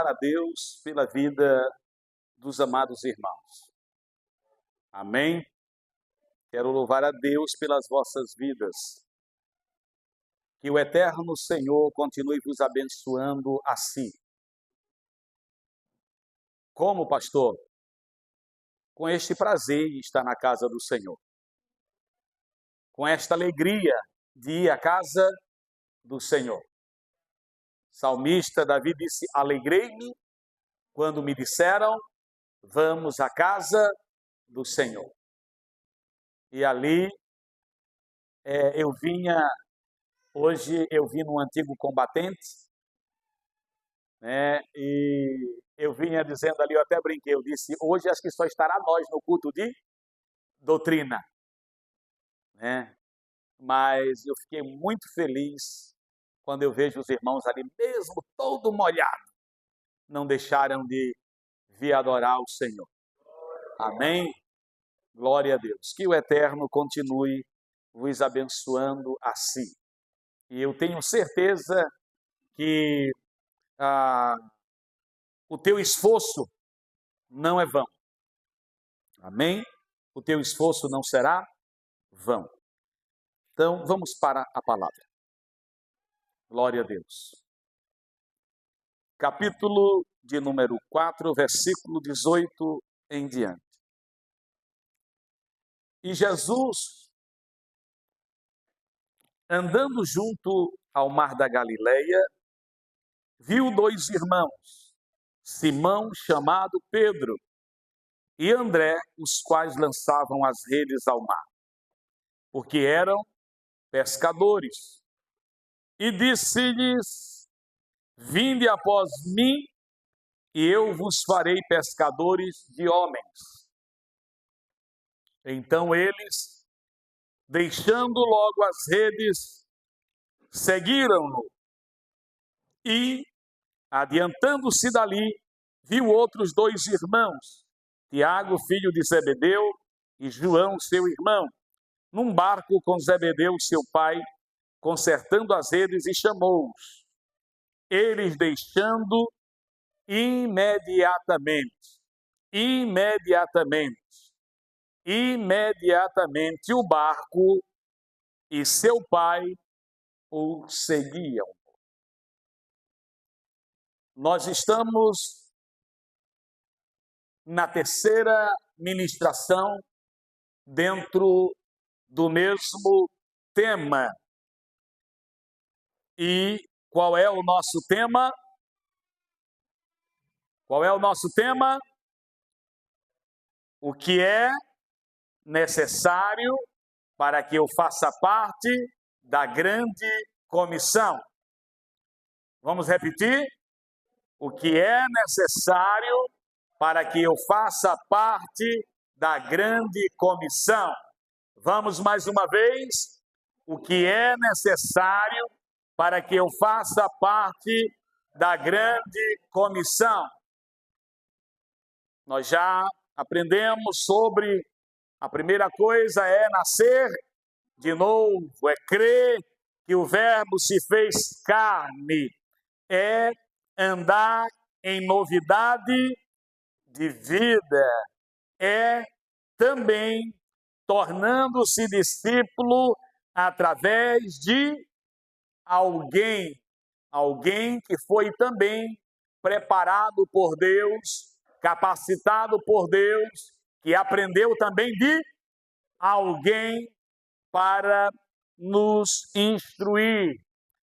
a Deus pela vida dos amados irmãos. Amém? Quero louvar a Deus pelas vossas vidas. Que o eterno Senhor continue vos abençoando assim. Como, pastor? Com este prazer em estar na casa do Senhor. Com esta alegria de ir à casa do Senhor. Salmista Davi disse: alegrei-me quando me disseram, vamos à casa do Senhor. E ali hoje eu vim num antigo combatente, né? E eu vinha dizendo ali, eu até brinquei, eu disse, hoje acho que só estará nós no culto de doutrina, né? Mas eu fiquei muito feliz quando eu vejo os irmãos ali, mesmo todo molhado, não deixaram de vir adorar o Senhor. Amém? Glória a Deus. Que o Eterno continue vos abençoando assim. E eu tenho certeza que o teu esforço não é vão. Amém? O teu esforço não será vão. Então, vamos para a palavra. Glória a Deus. Capítulo de número 4, versículo 18 em diante. E Jesus, andando junto ao mar da Galileia, viu dois irmãos, Simão, chamado Pedro, e André, os quais lançavam as redes ao mar, porque eram pescadores. E disse-lhes: vinde após mim, e eu vos farei pescadores de homens. Então eles, deixando logo as redes, seguiram-no. E, adiantando-se dali, viu outros dois irmãos, Tiago, filho de Zebedeu, e João, seu irmão, num barco com Zebedeu, seu pai, consertando as redes, e chamou-os. Eles, deixando imediatamente o barco e seu pai o seguiam. Nós estamos na terceira ministração dentro do mesmo tema. E qual é o nosso tema? Qual é o nosso tema? O que é necessário para que eu faça parte da grande comissão. Vamos repetir? O que é necessário para que eu faça parte da grande comissão. Vamos mais uma vez. O que é necessário para que eu faça parte da grande comissão. Nós já aprendemos sobre a primeira coisa é nascer de novo, é crer que o Verbo se fez carne, é andar em novidade de vida, é também tornando-se discípulo através de alguém que foi também preparado por Deus, capacitado por Deus, que aprendeu também de alguém para nos instruir,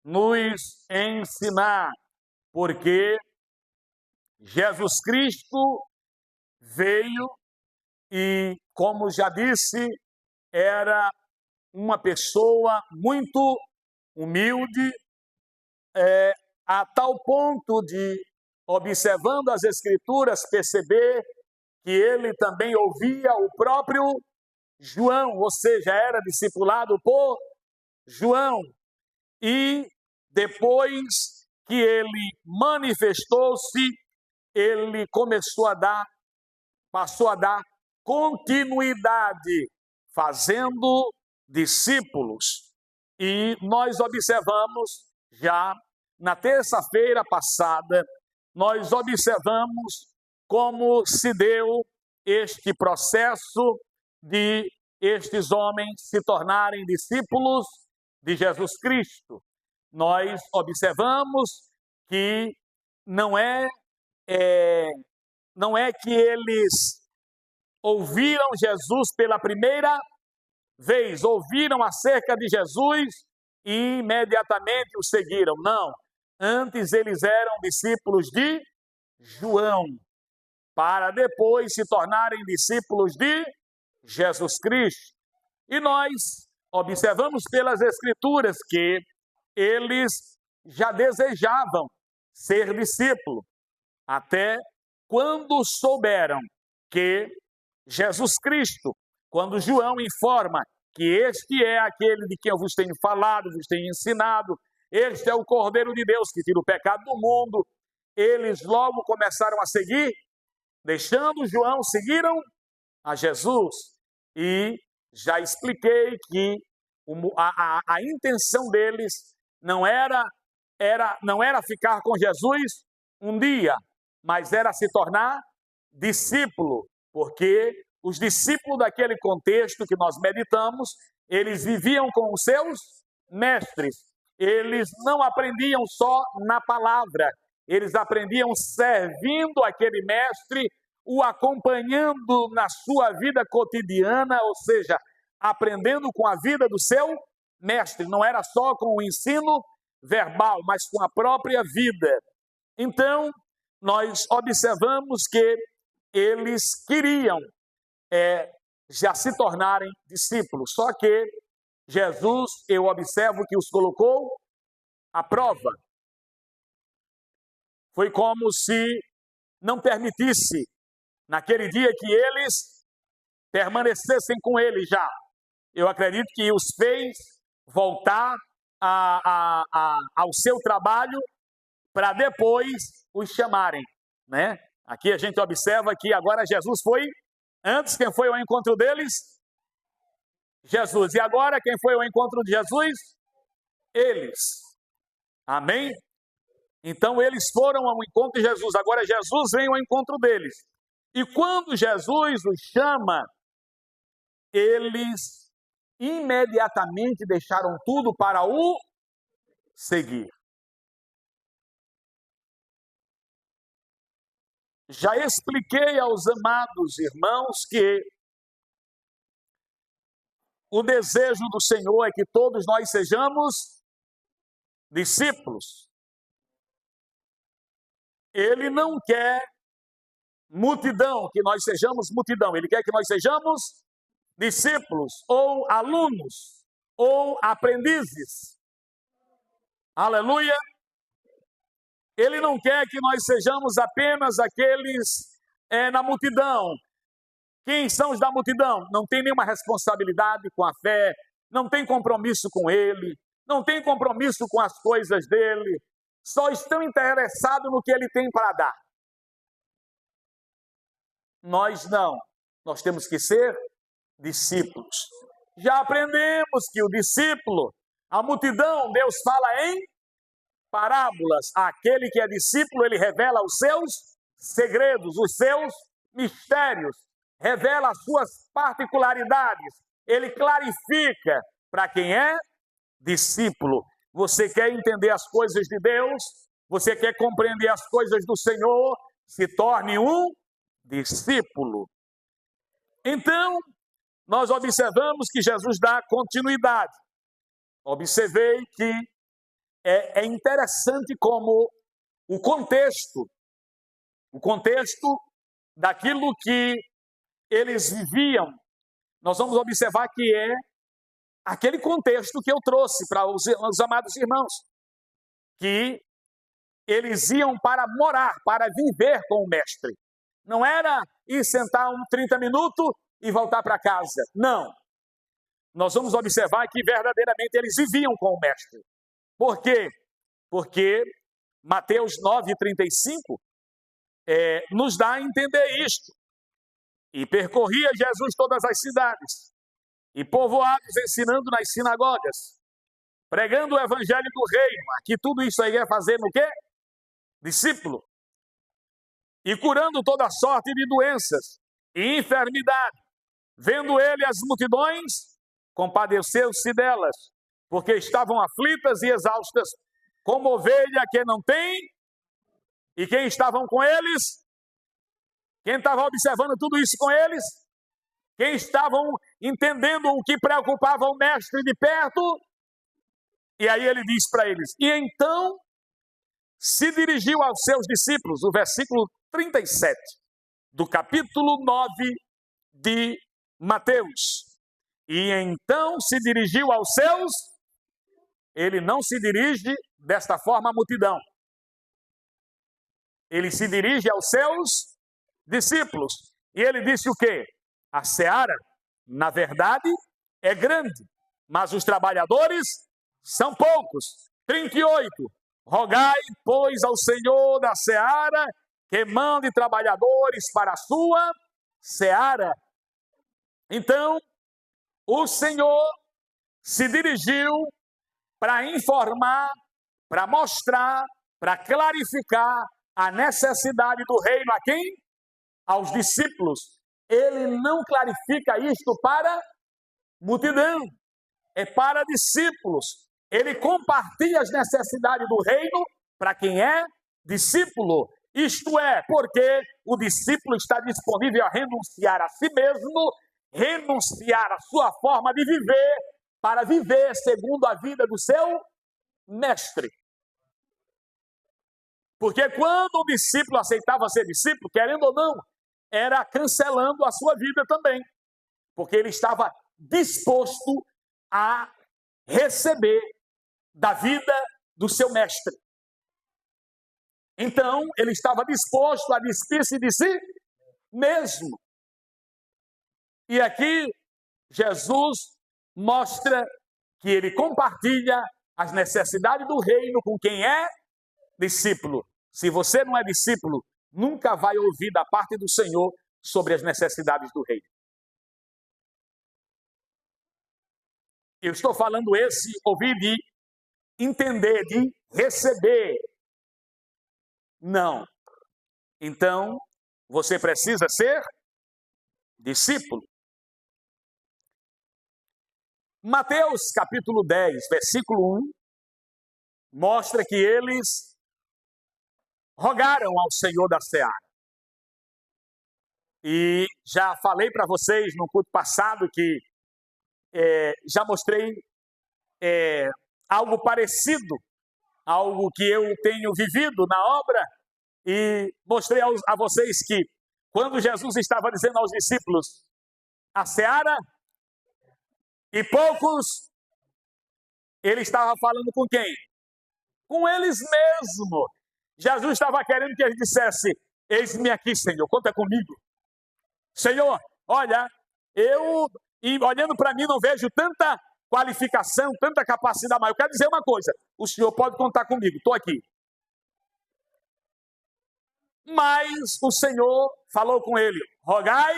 nos ensinar, porque Jesus Cristo veio e, como já disse, era uma pessoa muito humilde, a tal ponto de, observando as Escrituras, perceber que ele também ouvia o próprio João, ou seja, era discipulado por João. E depois que ele manifestou-se, ele passou a dar continuidade, fazendo discípulos. E nós observamos já na terça-feira passada nós observamos como se deu este processo de estes homens se tornarem discípulos de Jesus Cristo. Nós observamos que não é que eles ouviram Jesus pela primeira vez, ouviram acerca de Jesus e imediatamente o seguiram. Não. Antes eles eram discípulos de João, para depois se tornarem discípulos de Jesus Cristo. E nós observamos pelas Escrituras que eles já desejavam ser discípulos, até quando souberam que Jesus Cristo, quando João informa que este é aquele de quem eu vos tenho falado, vos tenho ensinado, este é o Cordeiro de Deus que tira o pecado do mundo, eles logo começaram a seguir, deixando João, seguiram a Jesus. E já expliquei que a intenção deles não era ficar com Jesus um dia, mas era se tornar discípulo, porque os discípulos daquele contexto que nós meditamos, eles viviam com os seus mestres, eles não aprendiam só na palavra, eles aprendiam servindo aquele mestre, o acompanhando na sua vida cotidiana, ou seja, aprendendo com a vida do seu mestre. Não era só com o ensino verbal, mas com a própria vida. Então, nós observamos que eles queriam já se tornarem discípulos. Só que Jesus, eu observo que os colocou à prova. Foi como se não permitisse, naquele dia, que eles permanecessem com ele já. Eu acredito que os fez voltar ao seu trabalho para depois os chamarem, né? Aqui a gente observa que agora Jesus foi, antes quem foi ao encontro deles? Jesus. E agora quem foi ao encontro de Jesus? Eles. Amém? Então eles foram ao encontro de Jesus, agora Jesus vem ao encontro deles. E quando Jesus os chama, eles imediatamente deixaram tudo para o seguir. Já expliquei aos amados irmãos que o desejo do Senhor é que todos nós sejamos discípulos. Ele não quer multidão, que nós sejamos multidão. Ele quer que nós sejamos discípulos, ou alunos, ou aprendizes. Aleluia! Ele não quer que nós sejamos apenas aqueles na multidão. Quem são os da multidão? Não tem nenhuma responsabilidade com a fé, não tem compromisso com ele, não tem compromisso com as coisas dele, só estão interessados no que ele tem para dar. Nós não, nós temos que ser discípulos. Já aprendemos que o discípulo, a multidão, Deus fala em parábolas. Aquele que é discípulo, ele revela os seus segredos, os seus mistérios, revela as suas particularidades, ele clarifica para quem é discípulo. Você quer entender as coisas de Deus? Você quer compreender as coisas do Senhor? Se torne um discípulo. Então, nós observamos que Jesus dá continuidade. Observei que é interessante como o contexto daquilo que eles viviam, nós vamos observar que é aquele contexto que eu trouxe para os amados irmãos, que eles iam para morar, para viver com o mestre. Não era ir sentar 30 minutos e voltar para casa. Não. Nós vamos observar que verdadeiramente eles viviam com o mestre. Por quê? Porque Mateus 9:35 nos dá a entender isto. E percorria Jesus todas as cidades e povoados, ensinando nas sinagogas, pregando o evangelho do reino. Aqui tudo isso aí é fazer no quê? Discípulo. e curando toda sorte de doenças e enfermidade. Vendo ele as multidões, compadeceu-se delas, porque estavam aflitas e exaustas, como ovelha que não tem. E quem estavam com eles? Quem estava observando tudo isso com eles? Quem estavam entendendo o que preocupava o mestre de perto? E aí ele diz para eles: e então se dirigiu aos seus discípulos, o versículo 37 do capítulo 9 de Mateus. E então se dirigiu aos seus. Ele não se dirige desta forma à multidão. Ele se dirige aos seus discípulos. E ele disse o quê? A seara, na verdade, é grande, mas os trabalhadores são poucos. 38. Rogai, pois, ao Senhor da seara que mande trabalhadores para a sua seara. Então, o Senhor se dirigiu para informar, para mostrar, para clarificar a necessidade do reino a quem? Aos discípulos. Ele não clarifica isto para multidão, é para discípulos. Ele compartilha as necessidades do reino para quem é discípulo. Isto é, porque o discípulo está disponível a renunciar a si mesmo, renunciar à sua forma de viver, para viver segundo a vida do seu mestre. Porque quando o discípulo aceitava ser discípulo, querendo ou não, era cancelando a sua vida também. Porque ele estava disposto a receber da vida do seu mestre. Então, ele estava disposto a despir-se de si mesmo. E aqui, Jesus mostra que ele compartilha as necessidades do reino com quem é discípulo. Se você não é discípulo, nunca vai ouvir da parte do Senhor sobre as necessidades do reino. Eu estou falando esse, ouvir de entender, de receber. Não. Então, você precisa ser discípulo. Mateus capítulo 10, versículo 1, mostra que eles rogaram ao Senhor da seara. E já falei para vocês no culto passado que já mostrei algo parecido, algo que eu tenho vivido na obra, e mostrei a vocês que quando Jesus estava dizendo aos discípulos, a seara e poucos, ele estava falando com quem? Com eles mesmos. Jesus estava querendo que eles dissessem: eis-me aqui, Senhor, conta comigo. Senhor, olha, eu, olhando para mim, não vejo tanta qualificação, tanta capacidade, mas eu quero dizer uma coisa: o Senhor pode contar comigo, estou aqui. Mas o Senhor falou com ele: rogai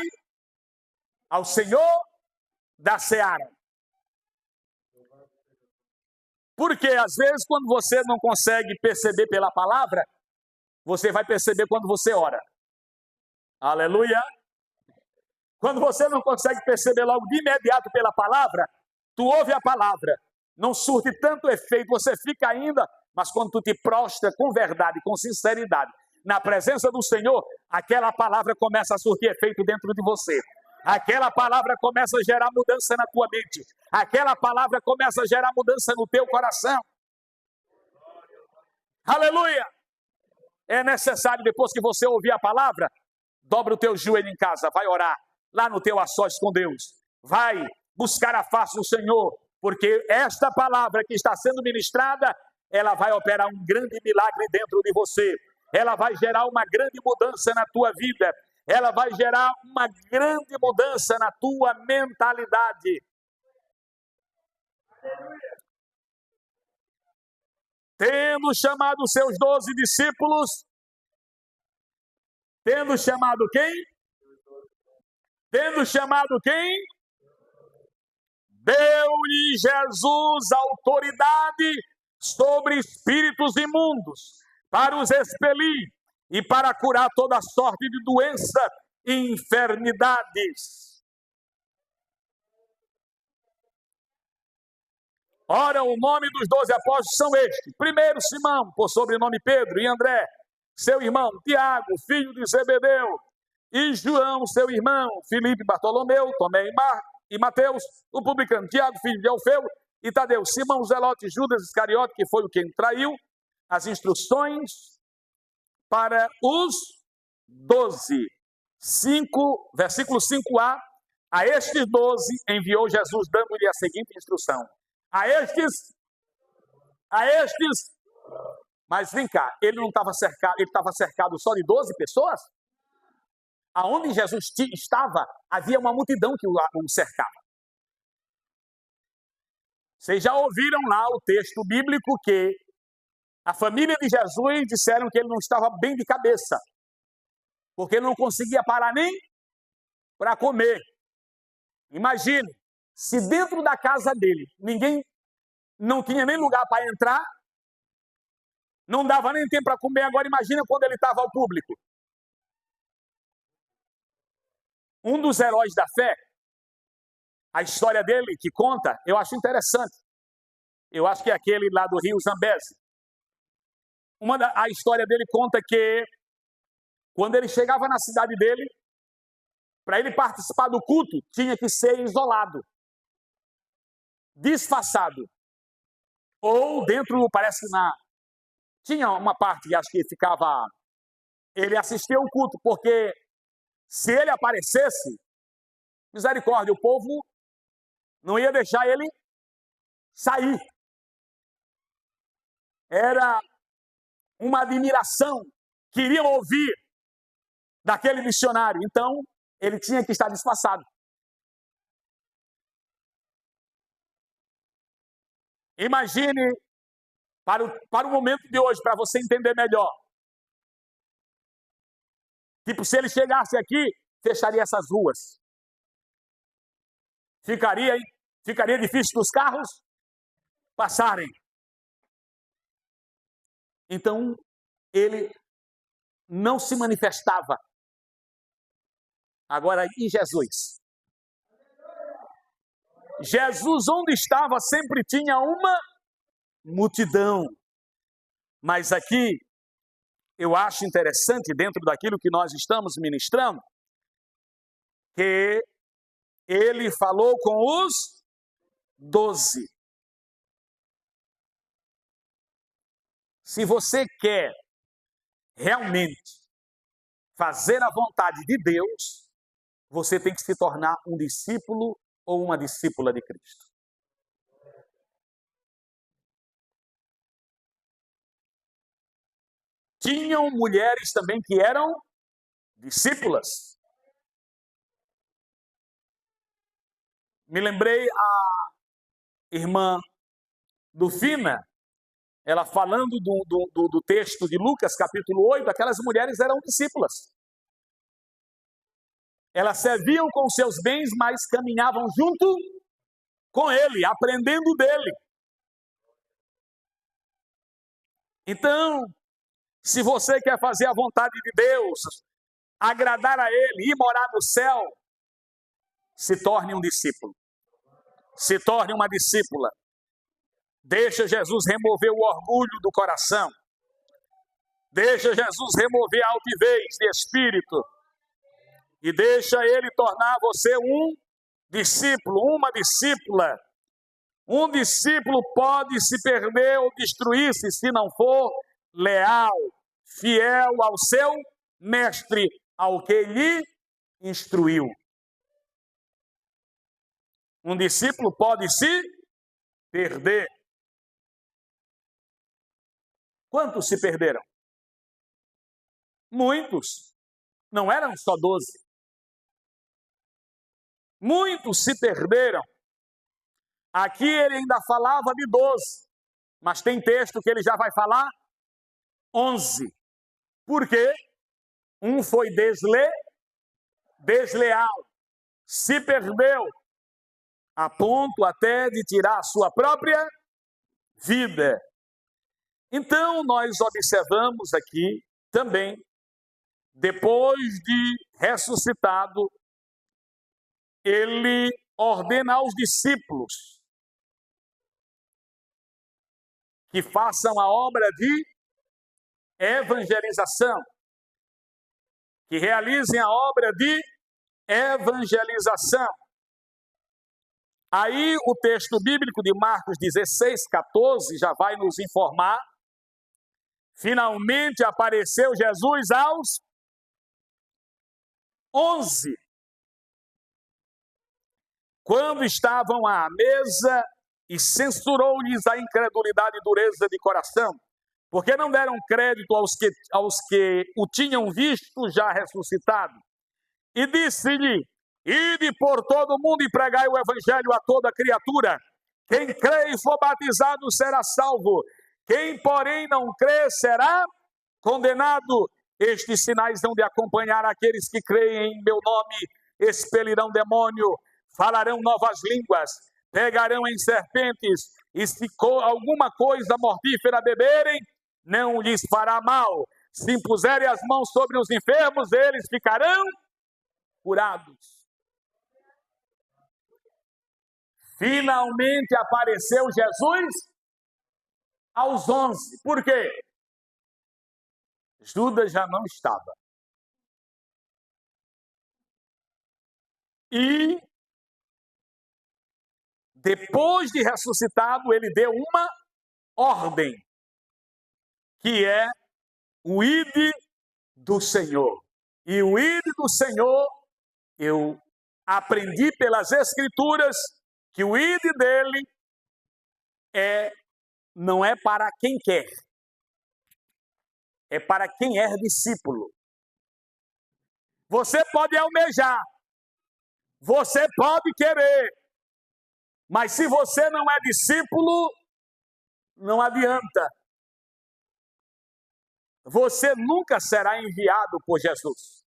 ao Senhor da seara. Porque às vezes quando você não consegue perceber pela palavra, você vai perceber quando você ora. Aleluia! Quando você não consegue perceber logo de imediato pela palavra, tu ouve a palavra, não surte tanto efeito, você fica ainda, mas quando tu te prostra com verdade, com sinceridade, na presença do Senhor, aquela palavra começa a surtir efeito dentro de você. Aquela palavra começa a gerar mudança na tua mente. Aquela palavra começa a gerar mudança no teu coração. Aleluia! É necessário, depois que você ouvir a palavra, dobra o teu joelho em casa, vai orar lá no teu a sós com Deus. Vai buscar a face do Senhor, porque esta palavra que está sendo ministrada, ela vai operar um grande milagre dentro de você. Ela vai gerar uma grande mudança na tua vida. Ela vai gerar uma grande mudança na tua mentalidade. Tendo chamado seus 12 discípulos, tendo chamado quem? Tendo chamado quem? Deu-lhe Jesus autoridade sobre espíritos imundos, para os expelir, e para curar toda sorte de doença e enfermidades. Ora, o nome dos 12 apóstolos são estes. Primeiro, Simão, por sobrenome Pedro, e André, seu irmão, Tiago, filho de Zebedeu, e João, seu irmão, Filipe, Bartolomeu, Tomé e Mateus, o publicano, Tiago, filho de Alfeu, e Tadeu, Simão, Zelote, Judas Iscariote, que foi o quem traiu, as instruções para os 12. Versículo 5a, a estes 12 enviou Jesus, dando-lhe a seguinte instrução. A estes, mas vem cá, ele não estava cercado, ele estava cercado só de 12 pessoas? Aonde Jesus estava, havia uma multidão que o cercava. Vocês já ouviram lá o texto bíblico que a família de Jesus disseram que ele não estava bem de cabeça, porque ele não conseguia parar nem para comer. Imagine, se dentro da casa dele ninguém não tinha nem lugar para entrar, não dava nem tempo para comer, agora imagina quando ele estava ao público. Um dos heróis da fé, a história dele que conta, eu acho interessante. Eu acho que é aquele lá do Rio Zambeze. A história dele conta que quando ele chegava na cidade dele, para ele participar do culto, tinha que ser isolado, disfarçado. Ou dentro, parece que tinha uma parte que acho que ficava, ele assistia o culto, porque se ele aparecesse, misericórdia, o povo não ia deixar ele sair. Era uma admiração, queriam ouvir daquele missionário, então ele tinha que estar disfarçado. Imagine, para o momento de hoje, para você entender melhor. Tipo, se ele chegasse aqui, fecharia essas ruas. Ficaria difícil dos carros passarem. Então, ele não se manifestava. Agora, e Jesus? Jesus, onde estava, sempre tinha uma multidão. Mas aqui, eu acho interessante, dentro daquilo que nós estamos ministrando, que ele falou com os 12. Se você quer realmente fazer a vontade de Deus, você tem que se tornar um discípulo ou uma discípula de Cristo. Tinham mulheres também que eram discípulas. Me lembrei a irmã Dufina, ela falando do texto de Lucas, capítulo 8, aquelas mulheres eram discípulas. Elas serviam com seus bens, mas caminhavam junto com ele, aprendendo dele. Então, se você quer fazer a vontade de Deus, agradar a ele e morar no céu, se torne um discípulo. Se torne uma discípula. Deixa Jesus remover o orgulho do coração. Deixa Jesus remover a altivez de espírito. E deixa ele tornar você um discípulo, uma discípula. Um discípulo pode se perder ou destruir-se se não for leal, fiel ao seu mestre, ao que lhe instruiu. Um discípulo pode se perder. Quantos se perderam? Muitos. Não eram só 12. Muitos se perderam. Aqui ele ainda falava de 12, mas tem texto que ele já vai falar 11. Por quê? Um foi desleal, se perdeu, a ponto até de tirar a sua própria vida. Então, nós observamos aqui também depois de ressuscitado, ele ordena aos discípulos que façam a obra de evangelização, que realizem a obra de evangelização. Aí o texto bíblico de Marcos 16, 14 já vai nos informar. Finalmente apareceu Jesus aos 11, quando estavam à mesa, e censurou-lhes a incredulidade e dureza de coração, porque não deram crédito aos que o tinham visto já ressuscitado. E disse-lhe: ide por todo o mundo e pregai o evangelho a toda criatura. Quem crê e for batizado será salvo. Quem, porém, não crê será condenado. Estes sinais hão de acompanhar aqueles que creem em meu nome: expelirão demônio, falarão novas línguas, pegarão em serpentes, e se alguma coisa mortífera beberem, não lhes fará mal. Se impuserem as mãos sobre os enfermos, eles ficarão curados. Finalmente apareceu Jesus aos 11. Por quê? Judas já não estava. E depois de ressuscitado, ele deu uma ordem, que é o ide do Senhor. E o ide do Senhor, eu aprendi pelas Escrituras que o ide dele não é para quem quer, é para quem é discípulo. Você pode almejar, você pode querer, mas se você não é discípulo, não adianta. Você nunca será enviado por Jesus,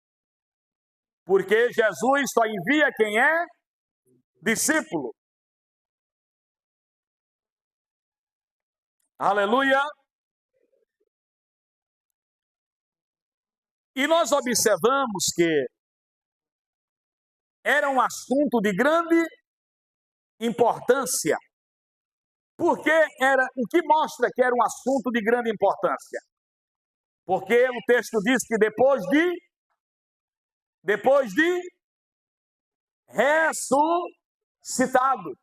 porque Jesus só envia quem é discípulo. Aleluia! E nós observamos que era um assunto de grande importância. Porque o que mostra que era um assunto de grande importância? Porque o texto diz que depois de ressuscitado.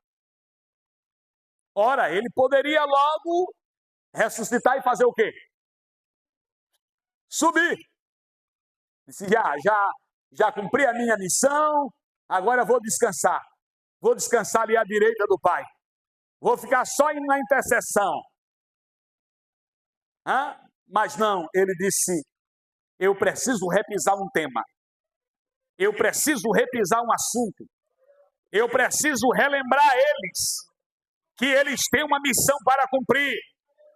Ora, ele poderia logo ressuscitar e fazer o quê? Subir. Disse, já cumpri a minha missão, agora vou descansar. Vou descansar ali à direita do Pai. Vou ficar só indo na intercessão. Mas não, ele disse, eu preciso repisar um tema. Eu preciso repisar um assunto. Eu preciso relembrar eles que eles têm uma missão para cumprir.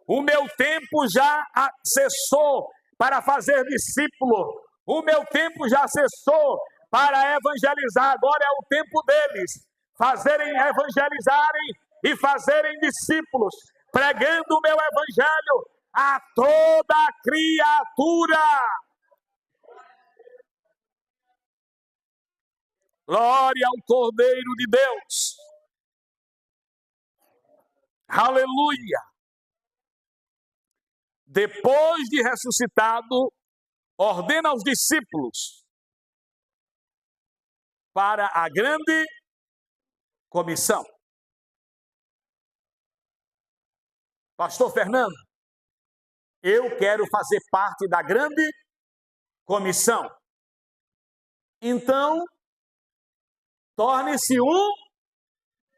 O meu tempo já cessou para fazer discípulo. O meu tempo já cessou para evangelizar. Agora é o tempo deles evangelizarem e fazerem discípulos, pregando o meu evangelho a toda criatura. Glória ao Cordeiro de Deus. Aleluia. Depois de ressuscitado, ordena aos discípulos para a grande comissão. Pastor Fernando, eu quero fazer parte da grande comissão. Então, torne-se um.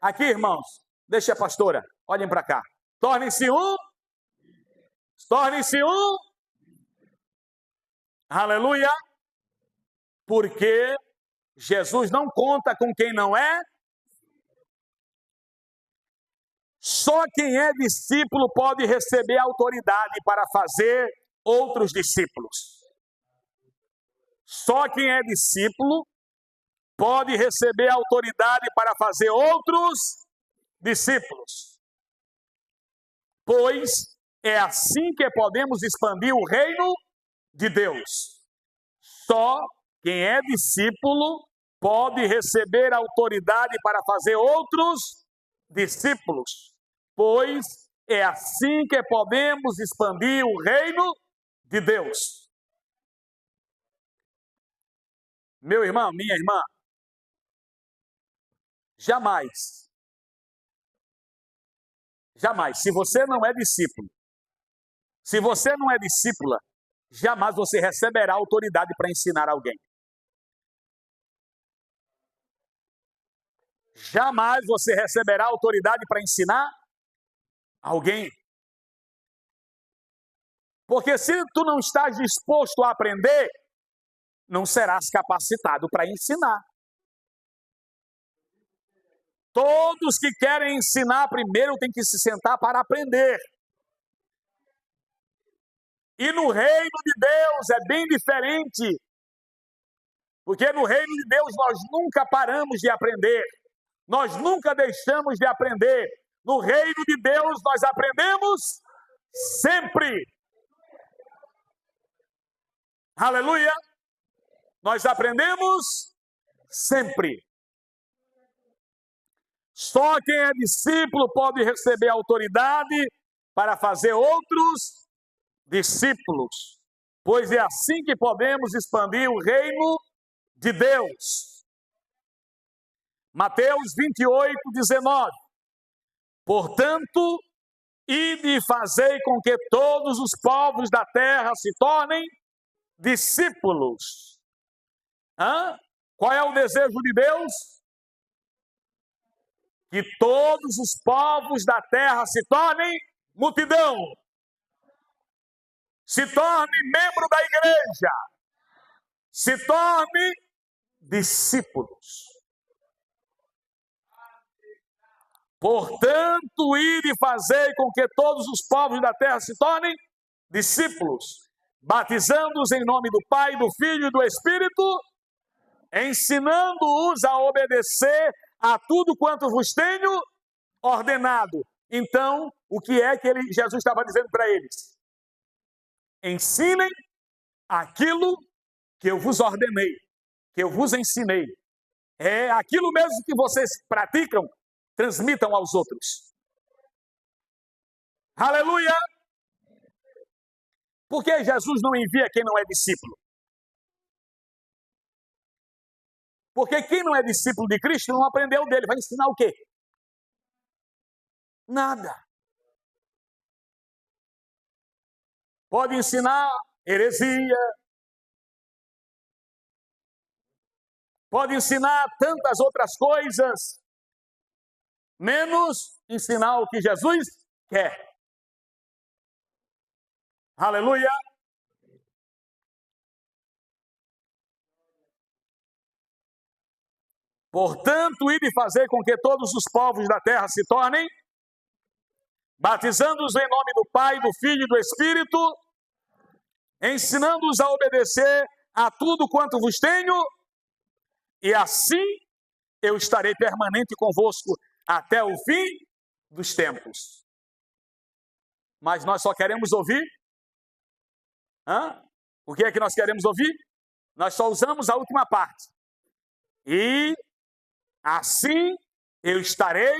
Aqui, irmãos, deixa a pastora, olhem para cá. Torne-se um. Aleluia. Porque Jesus não conta com quem não é. Só quem é discípulo pode receber autoridade para fazer outros discípulos. Só quem é discípulo pode receber autoridade para fazer outros discípulos. Pois é assim que podemos expandir o reino de Deus. Só quem é discípulo pode receber autoridade para fazer outros discípulos, pois é assim que podemos expandir o reino de Deus. Meu irmão, minha irmã, jamais, se você não é discípulo, se você não é discípula, jamais você receberá autoridade para ensinar alguém. Jamais você receberá autoridade para ensinar alguém. Porque se tu não estás disposto a aprender, não serás capacitado para ensinar. Todos que querem ensinar primeiro têm que se sentar para aprender. E no reino de Deus é bem diferente. Porque no reino de Deus nós nunca paramos de aprender. Nós nunca deixamos de aprender. No reino de Deus nós aprendemos sempre. Aleluia! Nós aprendemos sempre. Só quem é discípulo pode receber autoridade para fazer outros discípulos, pois é assim que podemos expandir o reino de Deus. Mateus 28, 19. Portanto, ide e fazei com que todos os povos da terra se tornem discípulos. Qual é o desejo de Deus? Que todos os povos da terra se tornem multidão. Se torne membro da igreja. Se torne discípulos. Portanto, ide e fazei com que todos os povos da terra se tornem discípulos, batizando-os em nome do Pai, do Filho e do Espírito, ensinando-os a obedecer a tudo quanto vos tenho ordenado. Então, o que é que Jesus estava dizendo para eles? Ensinem aquilo que eu vos ordenei, que eu vos ensinei. É aquilo mesmo que vocês praticam, transmitam aos outros. Aleluia! Por que Jesus não envia quem não é discípulo? Porque quem não é discípulo de Cristo não aprendeu dele. Vai ensinar o quê? Nada. Pode ensinar heresia. Pode ensinar tantas outras coisas. Menos ensinar o que Jesus quer. Aleluia! Portanto, ide fazer com que todos os povos da terra se tornem, batizando-os em nome do Pai, do Filho e do Espírito, ensinando-os a obedecer a tudo quanto vos tenho, e assim eu estarei permanente convosco até o fim dos tempos. Mas nós só queremos ouvir? O que é que nós queremos ouvir? Nós só usamos a última parte. E assim eu estarei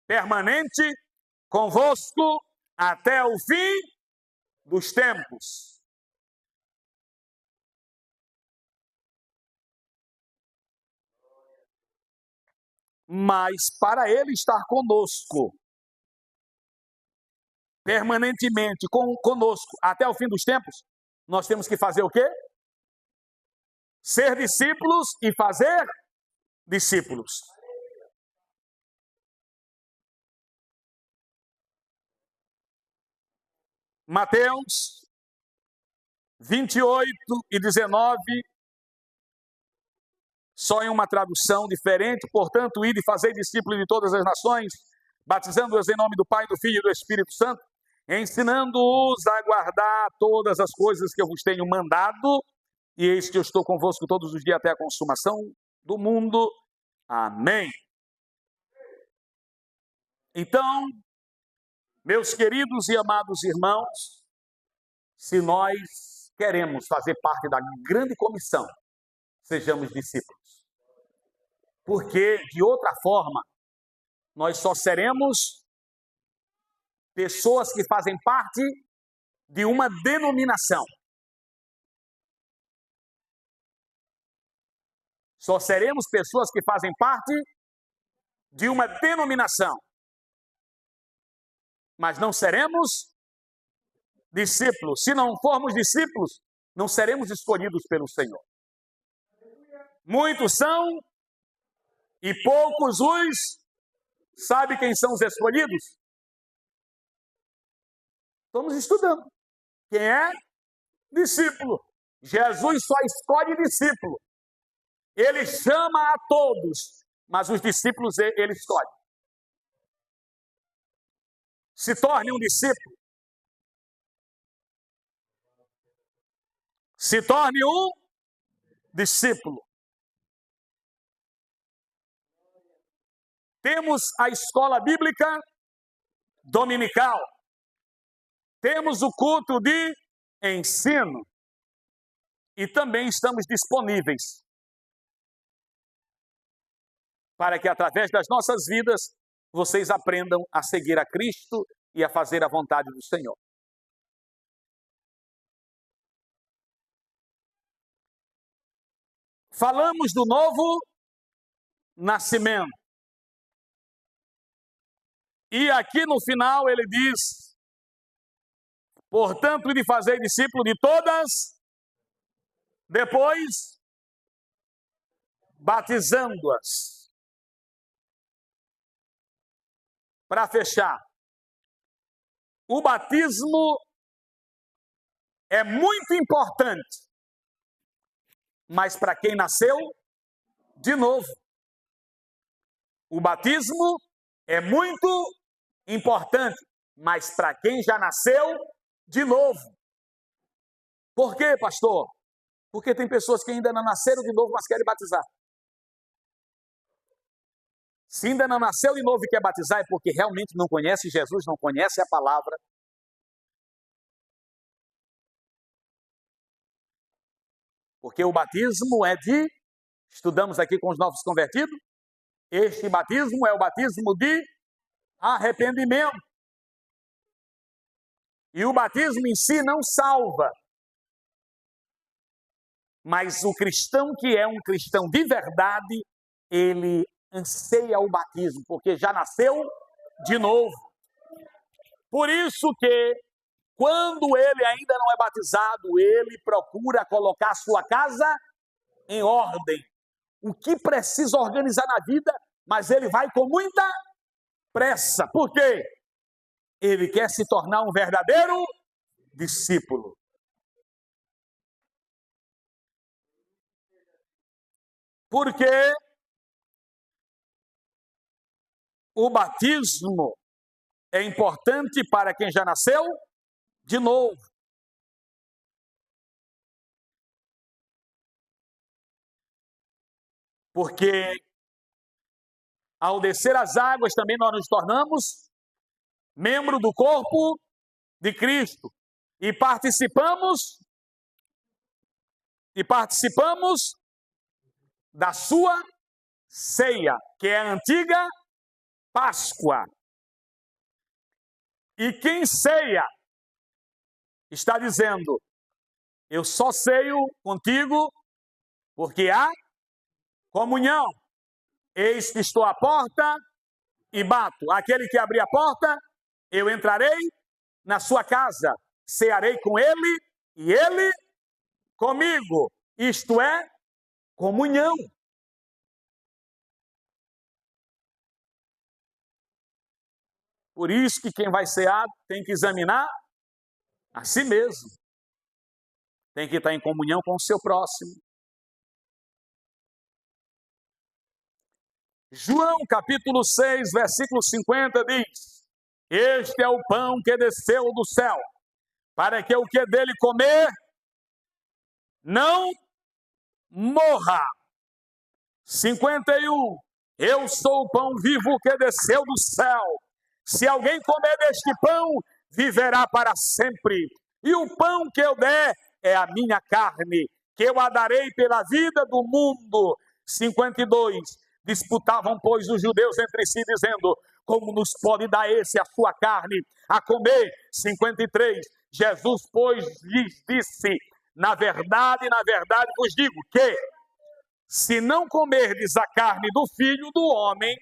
permanente convosco até o fim dos tempos. Mas para ele estar conosco, permanentemente conosco até o fim dos tempos, nós temos que fazer o quê? Ser discípulos e fazer discípulos. Mateus 28 e 19, só em uma tradução diferente. Portanto, ide e fazei discípulos de todas as nações, batizando-os em nome do Pai, do Filho e do Espírito Santo, ensinando-os a guardar todas as coisas que eu vos tenho mandado, e eis que eu estou convosco todos os dias até a consumação do mundo. Amém. Então, meus queridos e amados irmãos, se nós queremos fazer parte da grande comissão, sejamos discípulos. Porque, de outra forma, nós só seremos pessoas que fazem parte de uma denominação. Só seremos pessoas que fazem parte de uma denominação. Mas não seremos discípulos. Se não formos discípulos, não seremos escolhidos pelo Senhor. Muitos são e poucos os... Sabe quem são os escolhidos? Estamos estudando. Quem é? Discípulo. Jesus só escolhe discípulo. Ele chama a todos, mas os discípulos ele escolhe. Se torne um discípulo. Se torne um discípulo. Temos a escola bíblica dominical. Temos o culto de ensino. E também estamos disponíveis para que através das nossas vidas vocês aprendam a seguir a Cristo e a fazer a vontade do Senhor. Falamos do novo nascimento. E aqui no final ele diz: portanto, de fazer discípulo de todas, depois batizando-as. Para fechar, o batismo é muito importante, mas para quem nasceu de novo. O batismo é muito importante, mas para quem já nasceu de novo. Por quê, pastor? Porque tem pessoas que ainda não nasceram de novo, mas querem batizar. Se ainda não nasceu de novo e quer batizar, é porque realmente não conhece Jesus, não conhece a palavra. Porque o batismo é de, estudamos aqui com os novos convertidos, este batismo é o batismo de arrependimento. E o batismo em si não salva. Mas o cristão que é um cristão de verdade, ele anseia o batismo, porque já nasceu de novo. Por isso que, quando ele ainda não é batizado, ele procura colocar a sua casa em ordem. O que precisa organizar na vida, mas ele vai com muita pressa. Por quê? Ele quer se tornar um verdadeiro discípulo. Porque o batismo é importante para quem já nasceu de novo. Porque ao descer as águas também nós nos tornamos membro do corpo de Cristo e participamos da sua ceia, que é a antiga Páscoa. E quem ceia está dizendo: eu só ceio contigo porque há comunhão. Eis que estou à porta e bato. Aquele que abrir a porta, eu entrarei na sua casa, cearei com ele e ele comigo. Isto é comunhão. Por isso que quem vai cear tem que examinar a si mesmo. Tem que estar em comunhão com o seu próximo. João capítulo 6, versículo 50 diz: este é o pão que desceu do céu, para que o que dele comer não morra. 51. Eu sou o pão vivo que desceu do céu. Se alguém comer deste pão, viverá para sempre. E o pão que eu der é a minha carne, que eu a darei pela vida do mundo. 52. Disputavam, pois, os judeus entre si, dizendo: como nos pode dar esse a sua carne a comer? 53. Jesus, pois, lhes disse: na verdade vos digo que, se não comerdes a carne do Filho do Homem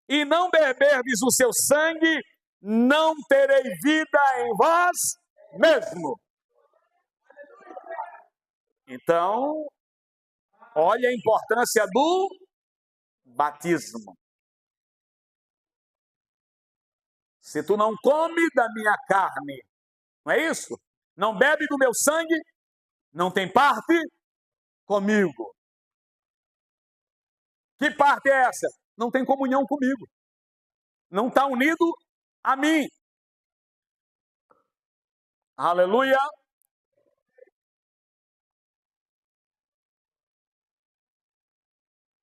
e não beberdes o seu sangue, não terei vida em vós mesmo. Então, olha a importância do batismo. Se tu não come da minha carne, não é isso? Não bebe do meu sangue, não tem parte comigo. Que parte é essa? Não tem comunhão comigo. Não está unido a mim. Aleluia.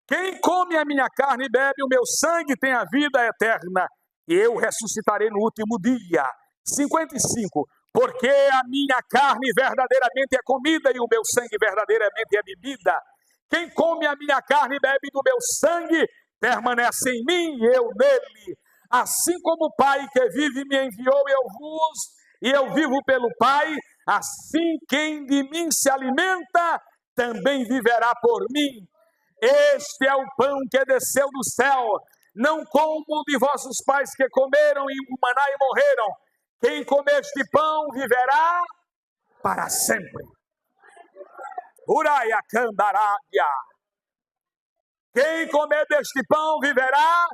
Quem come a minha carne e bebe o meu sangue tem a vida eterna, e eu ressuscitarei no último dia. 55. Porque a minha carne verdadeiramente é comida e o meu sangue verdadeiramente é bebida. Quem come a minha carne e bebe do meu sangue permanece em mim e eu nele. Assim como o Pai que vive me enviou, e eu vivo pelo Pai, assim quem de mim se alimenta também viverá por mim. Este é o pão que desceu do céu, não como de vossos pais que comeram o maná e morreram. Quem comer este pão viverá para sempre. Uraia candarábia. Quem comer deste pão viverá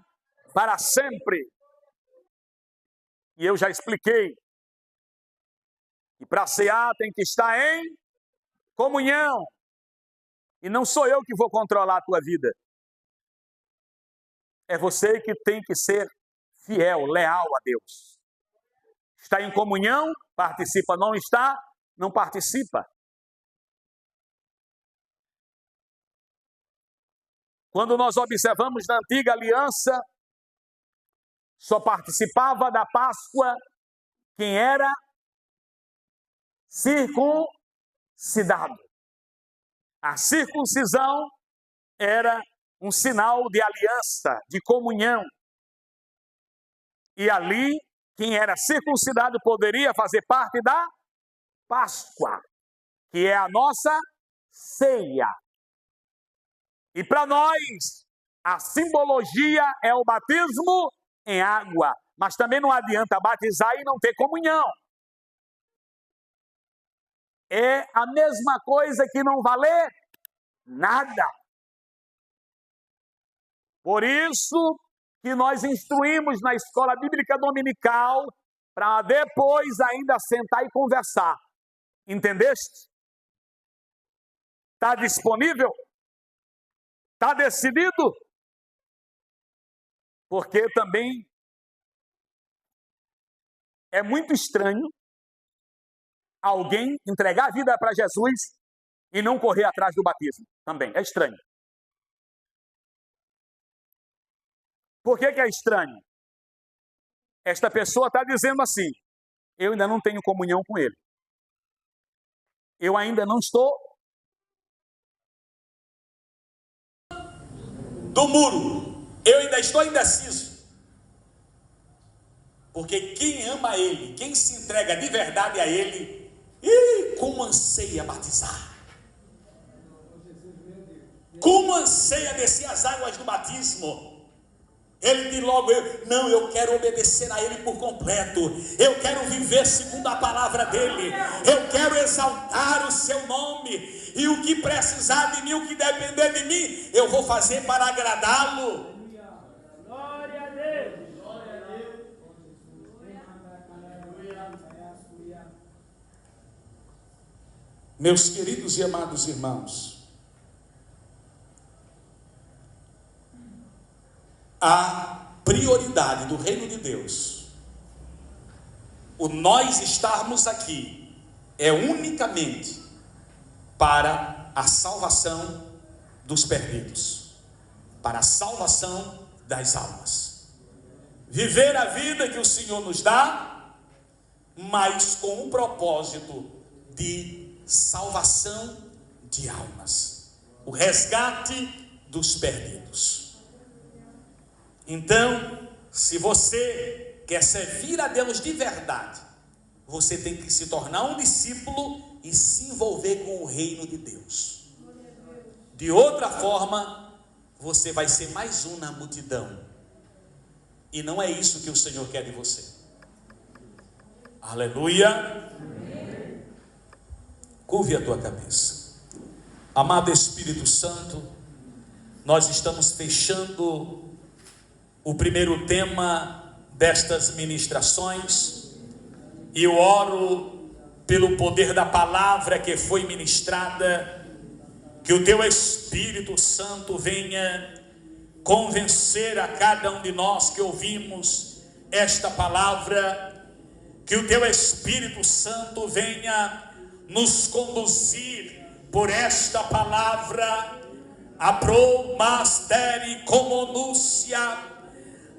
para sempre. E eu já expliquei que para cear tem que estar em comunhão. E não sou eu que vou controlar a tua vida. É você que tem que ser fiel, leal a Deus. Está em comunhão, participa. Não está, não participa. Quando nós observamos na antiga aliança, só participava da Páscoa quem era circuncidado. A circuncisão era um sinal de aliança, de comunhão. E ali, quem era circuncidado poderia fazer parte da Páscoa, que é a nossa ceia. E para nós, a simbologia é o batismo em água. Mas também não adianta batizar e não ter comunhão. É a mesma coisa que não valer nada. Por isso que nós instruímos na escola bíblica dominical para depois ainda sentar e conversar. Entendeste? Está disponível? Está decidido? Porque também é muito estranho alguém entregar a vida para Jesus e não correr atrás do batismo. Também é estranho. Por que é estranho? Esta pessoa está dizendo assim: eu ainda não tenho comunhão com ele. Eu ainda não estou do muro. Eu ainda estou indeciso. Porque quem ama ele, quem se entrega de verdade a ele, como anseia batizar. Como anseia descer as águas do batismo. Ele diz logo: eu quero obedecer a ele por completo. Eu quero viver segundo a palavra dele. Eu quero exaltar o seu nome. E o que precisar de mim, o que depender de mim, eu vou fazer para agradá-lo. Glória a Deus. Glória a Deus. Meus queridos e amados irmãos, a prioridade do reino de Deus, o nós estarmos aqui, é unicamente para a salvação dos perdidos, para a salvação das almas. Viver a vida que o Senhor nos dá, mas com o propósito de salvação de almas, o resgate dos perdidos. Então, se você quer servir a Deus de verdade, você tem que se tornar um discípulo e se envolver com o reino de Deus. De outra forma, você vai ser mais um na multidão. E não é isso que o Senhor quer de você. Aleluia. Curve a tua cabeça. Amado Espírito Santo, nós estamos fechando o primeiro tema destas ministrações. E eu oro pelo poder da palavra que foi ministrada, que o teu Espírito Santo venha convencer a cada um de nós que ouvimos esta palavra, que o teu Espírito Santo venha nos conduzir por esta palavra, a pro masteri comunúcia,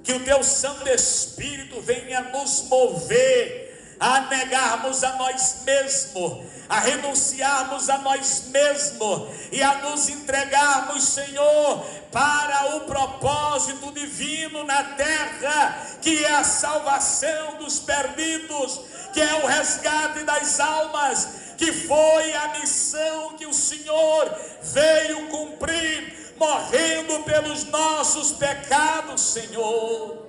que o teu Santo Espírito venha nos mover a negarmos a nós mesmos, a renunciarmos a nós mesmos e a nos entregarmos, Senhor, para o propósito divino na terra, que é a salvação dos perdidos, que é o resgate das almas, que foi a missão que o Senhor veio cumprir, morrendo pelos nossos pecados, Senhor.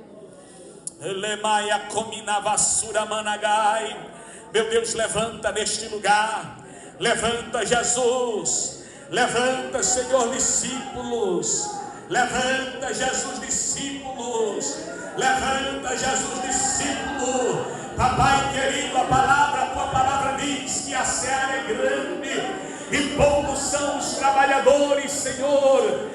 Meu Deus, levanta neste lugar, levanta Jesus, levanta, Senhor, discípulos, levanta Jesus discípulos, levanta Jesus discípulo. Papai querido, a tua palavra diz que a seara é grande e poucos são os trabalhadores, Senhor.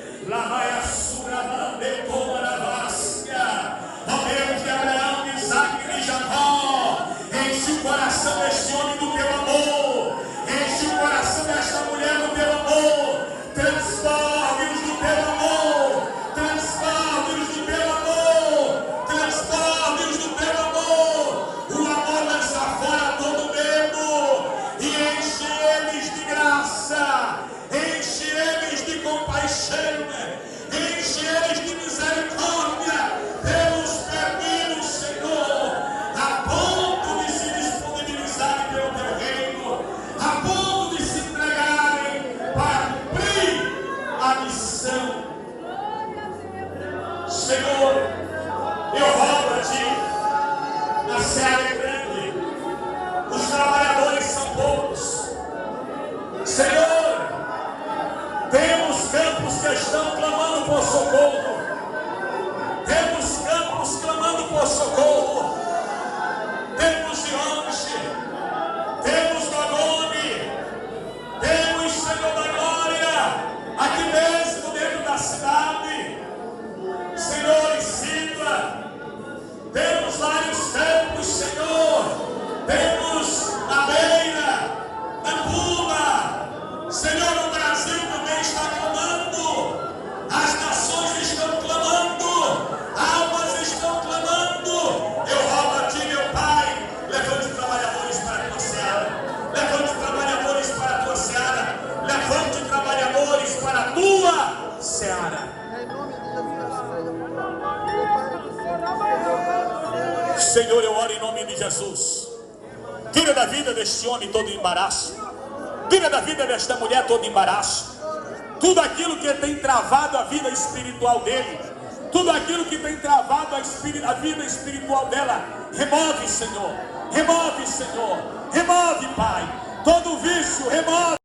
Ó Deus de Abraão, de Isaac e de Jacó, enche o coração deste homem do teu amor, enche o coração desta mulher do teu amor, transforme-os do teu amor, transforme-os do teu amor, transforme-os do teu amor. O amor lança fora todo medo e enche eles de graça, enche eles de compaixão, enche eles de misericórdia pelos perdidos, Senhor, a ponto de se disponibilizarem pelo teu reino, a ponto de se entregarem para cumprir a missão. Senhor, eu rogo a ti, a seara é grande, os trabalhadores são poucos. Senhor, temos campos que estão clamando por socorro, temos campos clamando por socorro, temos Dionte, temos Dagone, temos, Senhor da glória, aqui mesmo dentro da cidade, Senhor, Isidra, temos vários campos, Senhor, temos a beira, a Pula, Senhor, o Brasil também está clamando, as nações estão clamando, almas estão clamando. Eu rogo a ti, meu Pai, levante trabalhadores para a tua seara, levante trabalhadores para a tua seara, levante trabalhadores para a tua seara. Senhor, eu oro em nome de Jesus. Tira da vida deste homem todo embaraço, tira da vida desta mulher todo embaraço, tudo aquilo que tem travado a vida espiritual dele, tudo aquilo que tem travado a vida espiritual dela, remove, Senhor, remove, Pai, todo vício, remove.